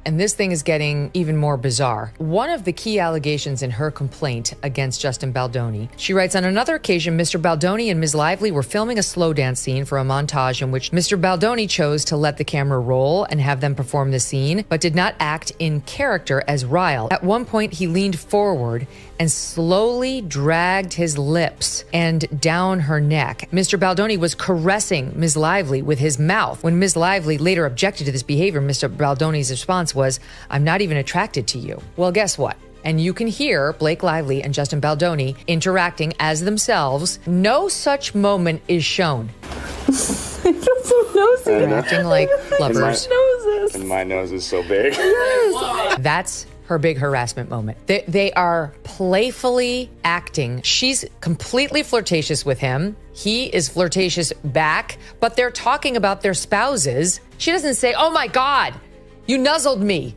And this thing is getting even more bizarre. One of the key allegations in her complaint against Justin Baldoni, she writes, on another occasion, Mr. Baldoni and Ms. Lively were filming a slow dance scene for a montage in which Mr. Baldoni chose to let the camera roll and have them perform the scene, but did not act in character as Ryle. At one point, he leaned forward and slowly dragged his lips and down her neck. Mr. Baldoni was caressing Ms. Lively with his mouth. When Ms. Lively later objected to this behavior, Mr. Baldoni's response was, "I'm not even attracted to you." Well, guess what? And you can hear Blake Lively and Justin Baldoni interacting as themselves. No such moment is shown. They're acting like lovers. And my nose is so big. That's her big harassment moment. They are playfully acting. She's completely flirtatious with him. He is flirtatious back, but they're talking about their spouses. She doesn't say, "Oh my God, you nuzzled me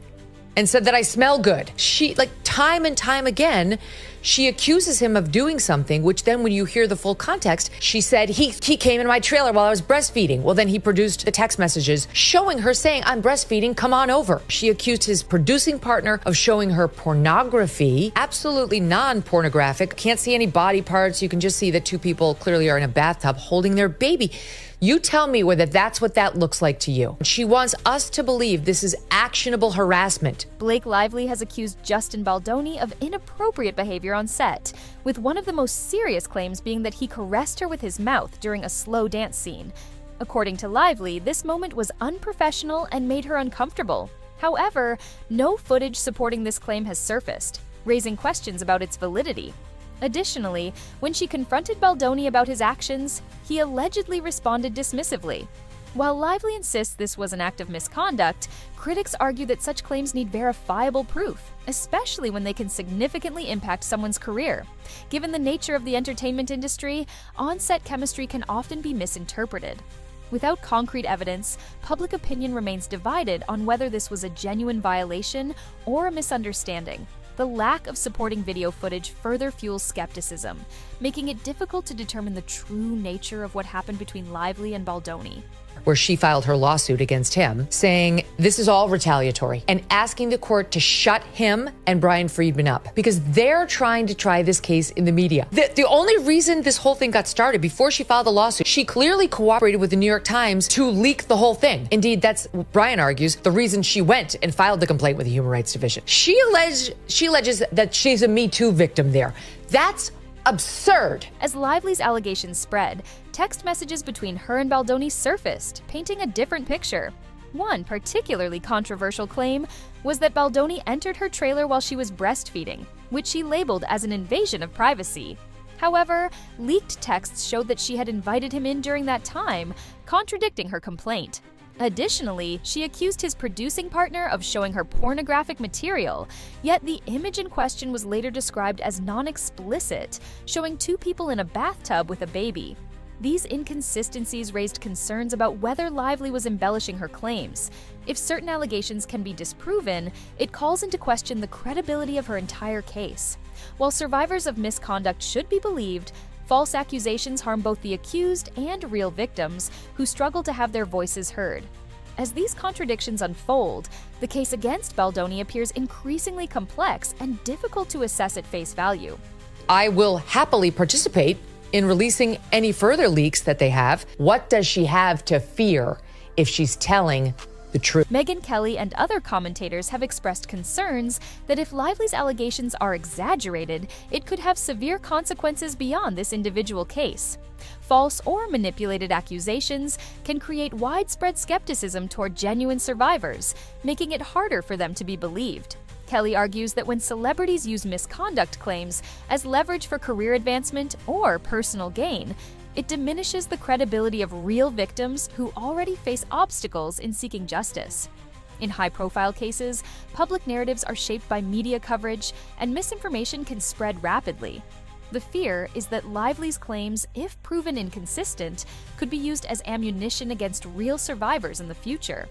and said that I smell good." She, like, time and time again, she accuses him of doing something, which then when you hear the full context, she said, he came in my trailer while I was breastfeeding. Well, then he produced the text messages showing her saying, "I'm breastfeeding, come on over." She accused his producing partner of showing her pornography, absolutely non-pornographic. Can't see any body parts. You can just see that two people clearly are in a bathtub holding their baby. You tell me whether that's what that looks like to you. She wants us to believe this is actionable harassment. Blake Lively has accused Justin Baldoni of inappropriate behavior on set, with one of the most serious claims being that he caressed her with his mouth during a slow dance scene. According to Lively, this moment was unprofessional and made her uncomfortable. However, no footage supporting this claim has surfaced, raising questions about its validity. Additionally, when she confronted Baldoni about his actions, he allegedly responded dismissively. While Lively insists this was an act of misconduct, critics argue that such claims need verifiable proof, especially when they can significantly impact someone's career. Given the nature of the entertainment industry, on-set chemistry can often be misinterpreted. Without concrete evidence, public opinion remains divided on whether this was a genuine violation or a misunderstanding. The lack of supporting video footage further fuels skepticism, making it difficult to determine the true nature of what happened between Lively and Baldoni. Where she filed her lawsuit against him, saying this is all retaliatory and asking the court to shut him and Brian Friedman up because they're trying to try this case in the media. The only reason this whole thing got started, before she filed the lawsuit, she clearly cooperated with the New York Times to leak the whole thing. Indeed, that's, Brian argues, the reason she went and filed the complaint with the Human Rights Division. She alleges that she's a Me Too victim there. That's absurd. As Lively's allegations spread, text messages between her and Baldoni surfaced, painting a different picture. One particularly controversial claim was that Baldoni entered her trailer while she was breastfeeding, which she labeled as an invasion of privacy. However, leaked texts showed that she had invited him in during that time, contradicting her complaint. Additionally, she accused his producing partner of showing her pornographic material, yet the image in question was later described as non-explicit, showing two people in a bathtub with a baby. These inconsistencies raised concerns about whether Lively was embellishing her claims. If certain allegations can be disproven, it calls into question the credibility of her entire case. While survivors of misconduct should be believed, false accusations harm both the accused and real victims who struggle to have their voices heard. As these contradictions unfold, the case against Baldoni appears increasingly complex and difficult to assess at face value. I will happily participate in releasing any further leaks that they have. What does she have to fear if she's telling the truth? Megyn Kelly and other commentators have expressed concerns that if Lively's allegations are exaggerated, it could have severe consequences beyond this individual case. False or manipulated accusations can create widespread skepticism toward genuine survivors, making it harder for them to be believed. Kelly argues that when celebrities use misconduct claims as leverage for career advancement or personal gain, it diminishes the credibility of real victims who already face obstacles in seeking justice. In high-profile cases, public narratives are shaped by media coverage, and misinformation can spread rapidly. The fear is that Lively's claims, if proven inconsistent, could be used as ammunition against real survivors in the future.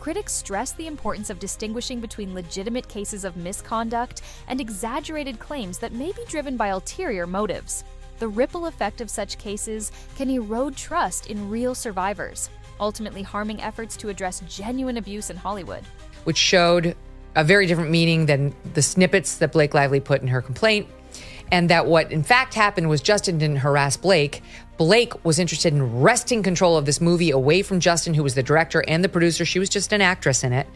Critics stress the importance of distinguishing between legitimate cases of misconduct and exaggerated claims that may be driven by ulterior motives. The ripple effect of such cases can erode trust in real survivors. ultimately harming efforts to address genuine abuse in Hollywood. Which showed a very different meaning than the snippets that Blake Lively put in her complaint. And that what in fact happened was Justin didn't harass Blake. Blake was interested in wresting control of this movie away from Justin, who was the director and the producer. She was just an actress in it.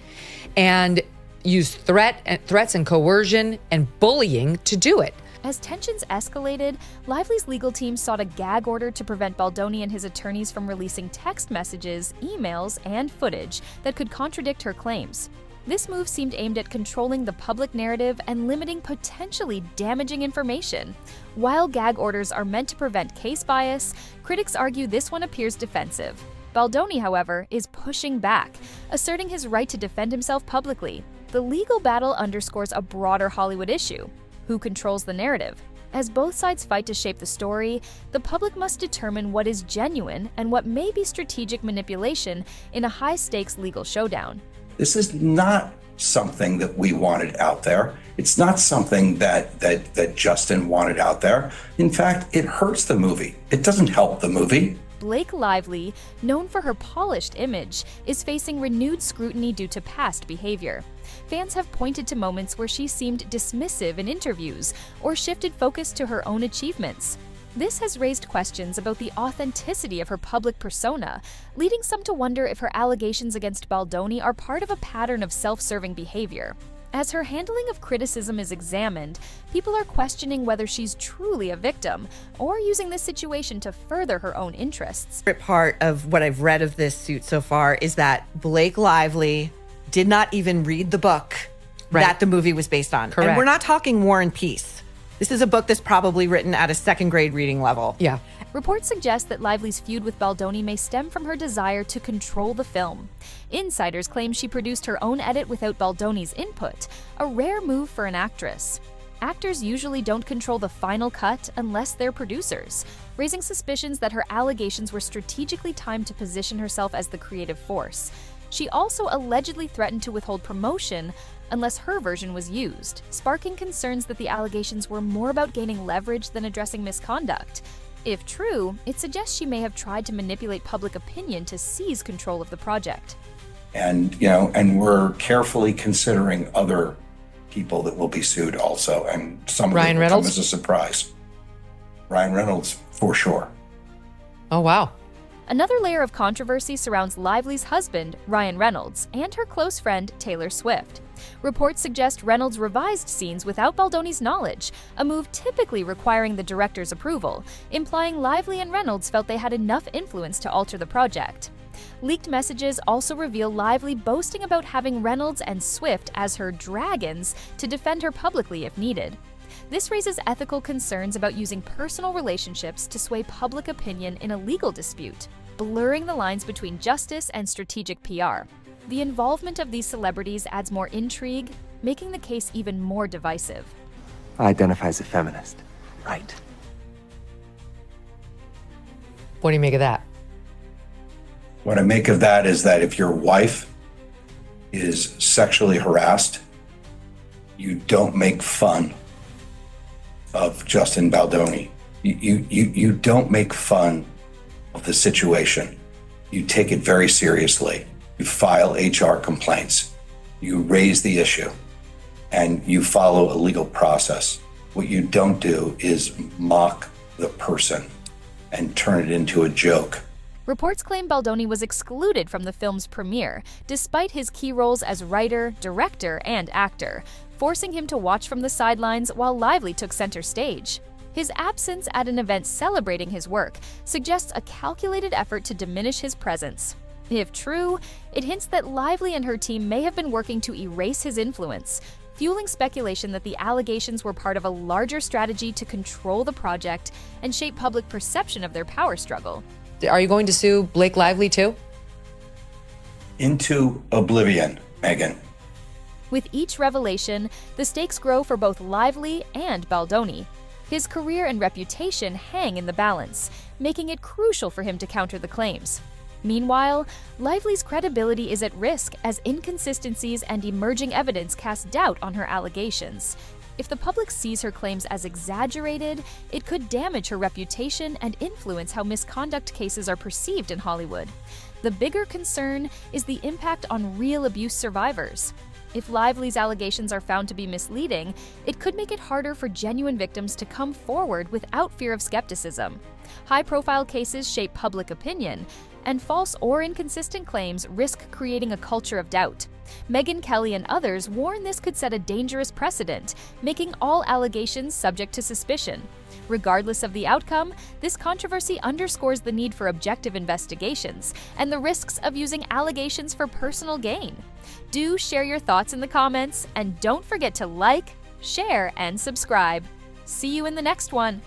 And used threats and coercion and bullying to do it. As tensions escalated, Lively's legal team sought a gag order to prevent Baldoni and his attorneys from releasing text messages, emails, and footage that could contradict her claims. This move seemed aimed at controlling the public narrative and limiting potentially damaging information. While gag orders are meant to prevent case bias, critics argue this one appears defensive. Baldoni, however, is pushing back, asserting his right to defend himself publicly. The legal battle underscores a broader Hollywood issue: who controls the narrative? As both sides fight to shape the story, the public must determine what is genuine and what may be strategic manipulation in a high-stakes legal showdown. This is not something that we wanted out there. It's not something that Justin wanted out there. In fact, it hurts the movie. It doesn't help the movie. Blake Lively, known for her polished image, is facing renewed scrutiny due to past behavior. Fans have pointed to moments where she seemed dismissive in interviews or shifted focus to her own achievements. This has raised questions about the authenticity of her public persona, leading some to wonder if her allegations against Baldoni are part of a pattern of self-serving behavior. As her handling of criticism is examined, people are questioning whether she's truly a victim or using this situation to further her own interests. Part of what I've read of this suit so far is that Blake Lively did not even read the book that the movie was based on. Correct. And we're not talking War and Peace. This is a book that's probably written at a second grade reading level. Yeah. Reports suggest that Lively's feud with Baldoni may stem from her desire to control the film. Insiders claim she produced her own edit without Baldoni's input, a rare move for an actress. Actors usually don't control the final cut unless they're producers, raising suspicions that her allegations were strategically timed to position herself as the creative force. She also allegedly threatened to withhold promotion unless her version was used, sparking concerns that the allegations were more about gaining leverage than addressing misconduct. If true, it suggests she may have tried to manipulate public opinion to seize control of the project. And we're carefully considering other people that will be sued also, and some of Ryan it will come Reynolds? as a surprise. Ryan Reynolds, for sure. Oh, wow. Another layer of controversy surrounds Lively's husband, Ryan Reynolds, and her close friend, Taylor Swift. Reports suggest Reynolds revised scenes without Baldoni's knowledge, a move typically requiring the director's approval, implying Lively and Reynolds felt they had enough influence to alter the project. Leaked messages also reveal Lively boasting about having Reynolds and Swift as her dragons to defend her publicly if needed. This raises ethical concerns about using personal relationships to sway public opinion in a legal dispute, blurring the lines between justice and strategic PR. The involvement of these celebrities adds more intrigue, making the case even more divisive. I identify as a feminist. Right. What do you make of that? What I make of that is that if your wife is sexually harassed, you don't make fun of Justin Baldoni. You don't make fun of the situation. You take it very seriously. You file HR complaints. You raise the issue, and you follow a legal process. What you don't do is mock the person and turn it into a joke. Reports claim Baldoni was excluded from the film's premiere, despite his key roles as writer, director, and actor, forcing him to watch from the sidelines while Lively took center stage. His absence at an event celebrating his work suggests a calculated effort to diminish his presence. If true, it hints that Lively and her team may have been working to erase his influence, fueling speculation that the allegations were part of a larger strategy to control the project and shape public perception of their power struggle. Are you going to sue Blake Lively too? Into oblivion, Megyn. With each revelation, the stakes grow for both Lively and Baldoni. His career and reputation hang in the balance, making it crucial for him to counter the claims. Meanwhile, Lively's credibility is at risk as inconsistencies and emerging evidence cast doubt on her allegations. If the public sees her claims as exaggerated, it could damage her reputation and influence how misconduct cases are perceived in Hollywood. The bigger concern is the impact on real abuse survivors. If Lively's allegations are found to be misleading, it could make it harder for genuine victims to come forward without fear of skepticism. High-profile cases shape public opinion, and false or inconsistent claims risk creating a culture of doubt. Megyn Kelly and others warn this could set a dangerous precedent, making all allegations subject to suspicion. Regardless of the outcome, this controversy underscores the need for objective investigations and the risks of using allegations for personal gain. Do share your thoughts in the comments, and don't forget to like, share, and subscribe. See you in the next one.